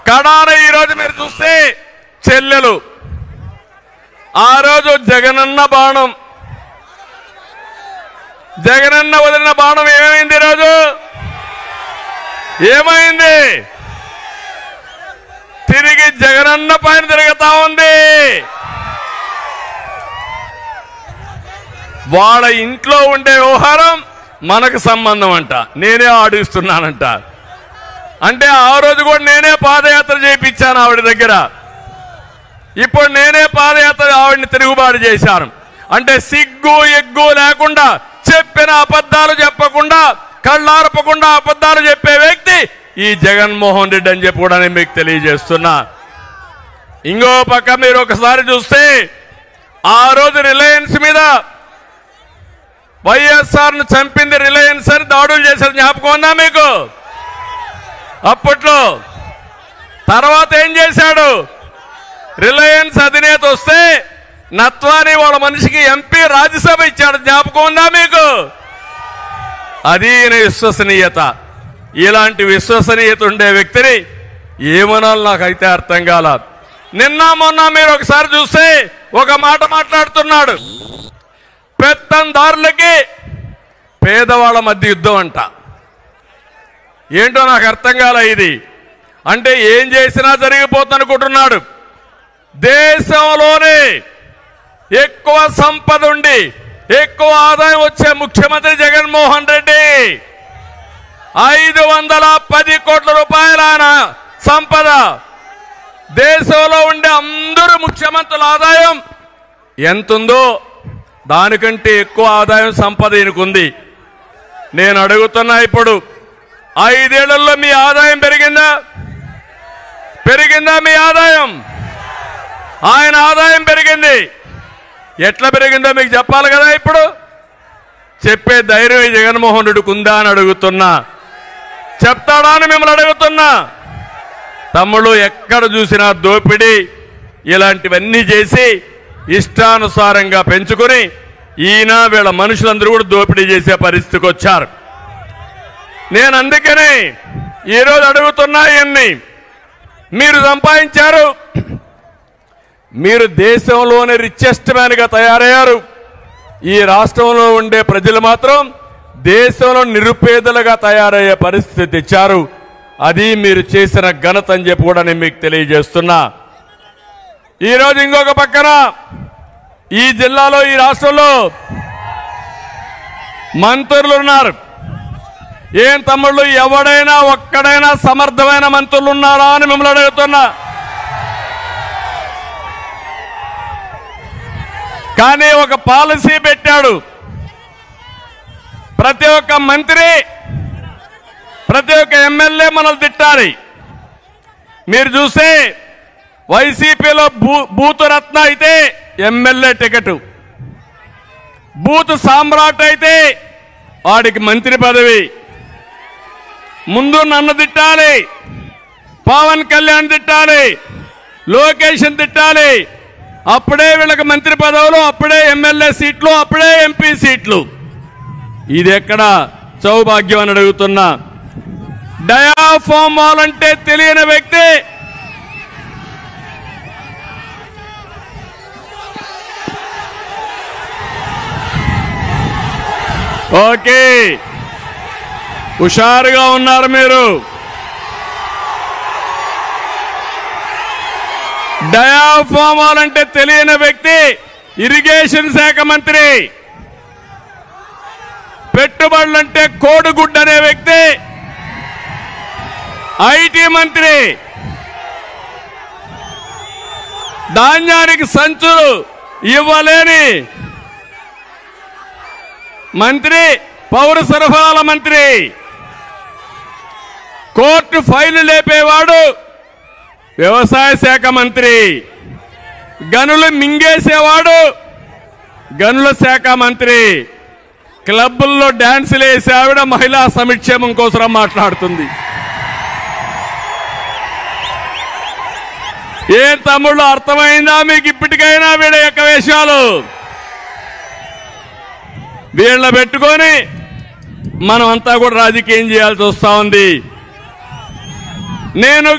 కడాన ఈ రోజు మీరు చూస్తే చెల్లెలు ఆ రోజు జగనన్న బాణం జగనన్న వదిలిన బాణం ఏమైంది ఈ రోజు ఏమైంది తిరిగి జగనన్న పైన తిరుగుతా ఉంది వాళ్ళ ఇంట్లో ఉండే వ్యవహారం మనకు సంబంధం అంట నేనే ఆడిస్తున్నానంట అంటే ఆ రోజు కూడా నేనే పాదయాత్ర చేయించాను ఆవిడ దగ్గర ఇప్పుడు నేనే పాదయాత్ర ఆవిడని తిరుగుబాటు చేశాను అంటే సిగ్గు ఎగ్గు లేకుండా చెప్పిన అబద్ధాలు చెప్పకుండా కళ్ళార్పకుండా అబద్ధాలు చెప్పే వ్యక్తి ఈ జగన్మోహన్ రెడ్డి అని చెప్పి కూడా నేను మీకు తెలియజేస్తున్నా ఇంకో పక్క మీరు ఒకసారి చూస్తే ఆ రోజు రిలయన్స్ మీద వైఎస్ఆర్ను చంపింది రిలయన్స్ అని దాడులు చేశారు జ్ఞాపకం ఉందా మీకు అప్పట్లో తర్వాత ఏం చేశాడు రిలయన్స్ అధినేత వస్తే నత్వాని వాళ్ళ మనిషికి ఎంపీ రాజ్యసభ ఇచ్చాడు జ్ఞాపకం ఉందా మీకు అది విశ్వసనీయత ఇలాంటి విశ్వసనీయత ఉండే వ్యక్తిని ఏమనాలి నాకైతే అర్థం కాల నిన్న మొన్న మీరు ఒకసారి చూస్తే ఒక మాట మాట్లాడుతున్నాడు పెత్తందారులకి పేదవాళ్ళ మధ్య యుద్ధం అంట ఏంటో నాకు అర్థం కాల ఇది అంటే ఏం చేసినా జరిగిపోతుందనుకుంటున్నాడు దేశంలోనే ఎక్కువ సంపద ఉండి ఎక్కువ ఆదాయం వచ్చే ముఖ్యమంత్రి జగన్మోహన్ రెడ్డి 510 కోట్ల రూపాయల సంపద దేశంలో ఉండే అందరూ ముఖ్యమంత్రుల ఆదాయం ఎంతుందో దానికంటే ఎక్కువ ఆదాయం సంపద ఈయనకుంది నేను అడుగుతున్నా ఇప్పుడు 5 ఏళ్లలో మీ ఆదాయం పెరిగిందా మీ ఆదాయం ఆయన ఆదాయం పెరిగింది ఎట్లా పెరిగిందో మీకు చెప్పాలి కదా ఇప్పుడు చెప్పే ధైర్యం ఈ జగన్మోహన్ రెడ్డికి ఉందా అని అడుగుతున్నా చెప్తాడా అని మిమ్మల్ని అడుగుతున్నా తమ్ముళ్ళు ఎక్కడ చూసినా దోపిడీ ఇలాంటివన్నీ చేసి ఇష్టానుసారంగా పెంచుకొని ఈయన వీళ్ళ మనుషులందరూ కూడా దోపిడీ చేసే పరిస్థితికి వచ్చారు నేను అందుకనే ఈరోజు అడుగుతున్నా ఇవన్నీ మీరు సంపాదించారు మీరు దేశంలోనే రిచెస్ట్ మ్యాన్గా తయారయ్యారు ఈ రాష్ట్రంలో ఉండే ప్రజలు మాత్రం దేశంలో నిరుపేదలుగా తయారయ్యే పరిస్థితి తెచ్చారు అది మీరు చేసిన ఘనత అని చెప్పి కూడా నేను మీకు తెలియజేస్తున్నా ఈరోజు ఇంకొక పక్కన ఈ జిల్లాలో ఈ రాష్ట్రంలో మంత్రులు ఉన్నారు ఏం తమ్ముళ్ళు ఎవడైనా ఒక్కడైనా సమర్థమైన మంత్రులు ఉన్నారా అని మిమ్మల్ని అడుగుతున్నా కానీ ఒక పాలసీ పెట్టాడు ప్రతి ఒక్క మంత్రి ప్రతి ఒక్క ఎమ్మెల్యే మనల్ని తిట్టాలి మీరు చూస్తే వైసీపీలో బూతు రత్న అయితే ఎమ్మెల్యే టికెట్ బూతు సామ్రాట్ అయితే వాడికి మంత్రి పదవి ముందు నన్ను తిట్టాలి పవన్ కళ్యాణ్ తిట్టాలి లోకేష్ తిట్టాలి అప్పుడే వీళ్ళకి మంత్రి పదవులు అప్పుడే ఎమ్మెల్యే సీట్లు అప్పుడే ఎంపీ సీట్లు ఇది ఎక్కడ సౌభాగ్యం అని అడుగుతున్నా డయాఫామ్ వాల్ అంటే తెలియని వ్యక్తి ఓకే హుషారుగా ఉన్నారు మీరు డయాఫామ్ వాల్ అంటే తెలియని వ్యక్తి ఇరిగేషన్ శాఖ మంత్రి పెట్టుబడులంటే కోడిగుడ్డు అనే వ్యక్తి ఐటీ మంత్రి ధాన్యానికి సంచులు ఇవ్వలేని మంత్రి పౌర సరఫరాల మంత్రి కోర్టు ఫైలు లేపేవాడు వ్యవసాయ శాఖ మంత్రి గనులు మింగేసేవాడు గనుల శాఖ మంత్రి క్లబ్బుల్లో డాన్సులు వేసే ఆవిడ మహిళా సంక్షేమం కోసం మాట్లాడుతుంది ఏం తమ్ముళ్ళు అర్థమైందా మీకు ఇప్పటికైనా వీళ్ళ యొక్క వేషాలు వీళ్ళ పెట్టుకొని మనం అంతా కూడా రాజకీయం చేయాల్సి వస్తా ఉంది నేను